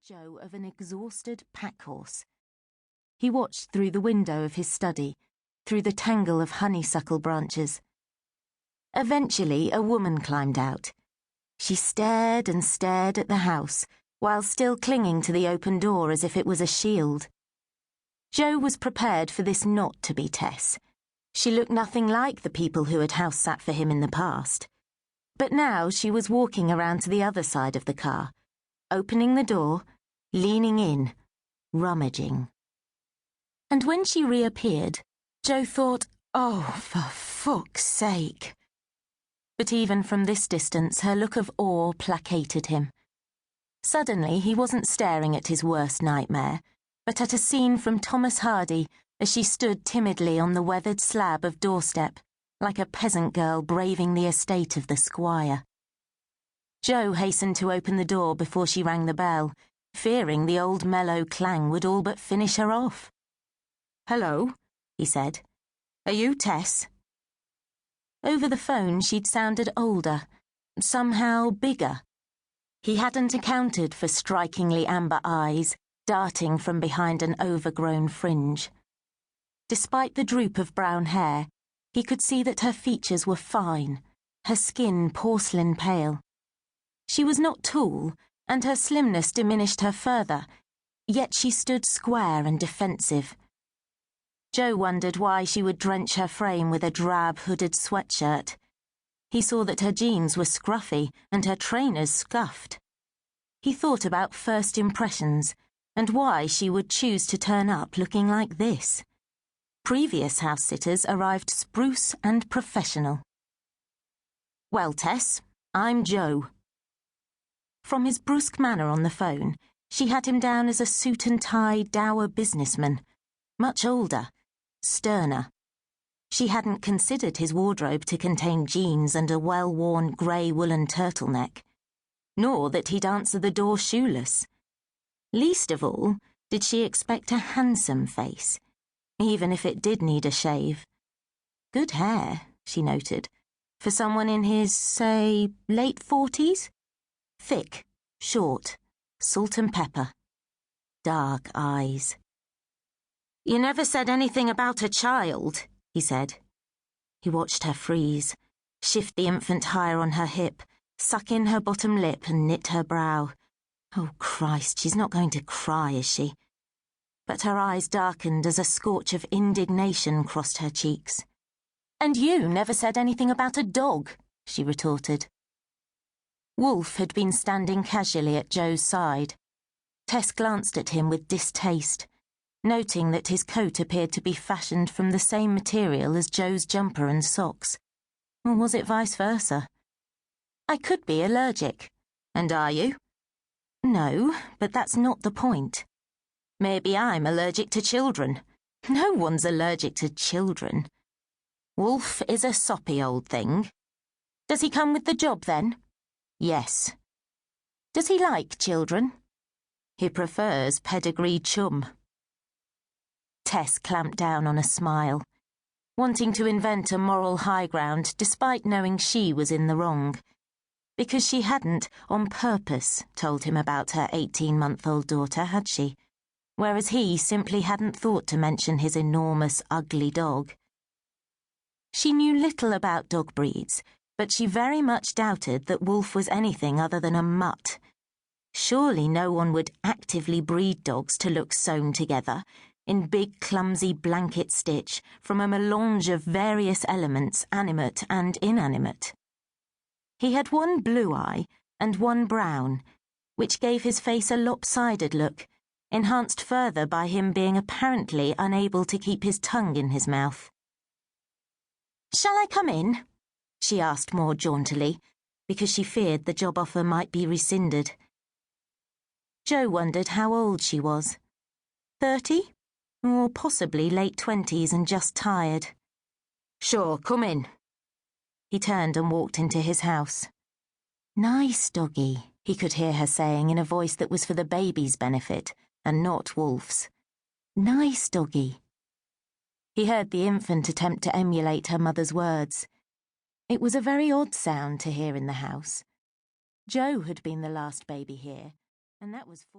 Joe of an exhausted pack horse. He watched through the window of his study, through the tangle of honeysuckle branches. Eventually, a woman climbed out. She stared and stared at the house, while still clinging to the open door as if it was a shield. Joe was prepared for this not to be Tess. She looked nothing like the people who had house-sat for him in the past. But now she was walking around to the other side of the car, opening the door, leaning in, rummaging. And when she reappeared, Joe thought, "Oh, for fuck's sake." But even from this distance, her look of awe placated him. Suddenly, he wasn't staring at his worst nightmare, but at a scene from Thomas Hardy as she stood timidly on the weathered slab of doorstep, like a peasant girl braving the estate of the squire. Joe hastened to open the door before she rang the bell, fearing the old mellow clang would all but finish her off. "Hello," he said. "Are you Tess?" Over the phone she'd sounded older, somehow bigger. He hadn't accounted for strikingly amber eyes darting from behind an overgrown fringe. Despite the droop of brown hair, he could see that her features were fine, her skin porcelain pale. She was not tall, and her slimness diminished her further, yet she stood square and defensive. Joe wondered why she would drench her frame with a drab hooded sweatshirt. He saw that her jeans were scruffy and her trainers scuffed. He thought about first impressions and why she would choose to turn up looking like this. Previous house-sitters arrived spruce and professional. "Well, Tess, I'm Joe." From his brusque manner on the phone, she had him down as a suit-and-tie dour businessman, much older, sterner. She hadn't considered his wardrobe to contain jeans and a well-worn grey woolen turtleneck, nor that he'd answer the door shoeless. Least of all did she expect a handsome face, even if it did need a shave. Good hair, she noted, for someone in his, say, late 40s? Thick, short, salt and pepper. Dark eyes. "You never said anything about a child," he said. He watched her freeze, shift the infant higher on her hip, suck in her bottom lip and knit her brow. Oh, Christ, she's not going to cry, is she? But her eyes darkened as a scorch of indignation crossed her cheeks. "And you never said anything about a dog," she retorted. Wolf had been standing casually at Joe's side. Tess glanced at him with distaste, noting that his coat appeared to be fashioned from the same material as Joe's jumper and socks. Or was it vice versa? "I could be allergic." "And are you?" "No, but that's not the point." "Maybe I'm allergic to children." "No one's allergic to children." "Wolf is a soppy old thing." "Does he come with the job, then?" "Yes." "Does he like children?" "He prefers pedigreed chum." Tess clamped down on a smile, wanting to invent a moral high ground despite knowing she was in the wrong, because she hadn't, on purpose, told him about her 18-month-old daughter, had she? Whereas he simply hadn't thought to mention his enormous, ugly dog. She knew little about dog breeds, but she very much doubted that Wolf was anything other than a mutt. Surely no one would actively breed dogs to look sewn together, in big clumsy blanket stitch from a melange of various elements, animate and inanimate. He had one blue eye and one brown, which gave his face a lopsided look, enhanced further by him being apparently unable to keep his tongue in his mouth. "Shall I come in?" she asked more jauntily, because she feared the job offer might be rescinded. Joe wondered how old she was. 30? Or possibly late 20s and just tired. "Sure, come in." He turned and walked into his house. "Nice doggy," he could hear her saying in a voice that was for the baby's benefit and not Wolf's. "Nice doggy." He heard the infant attempt to emulate her mother's words. It was a very odd sound to hear in the house. Joe had been the last baby here, and that was 40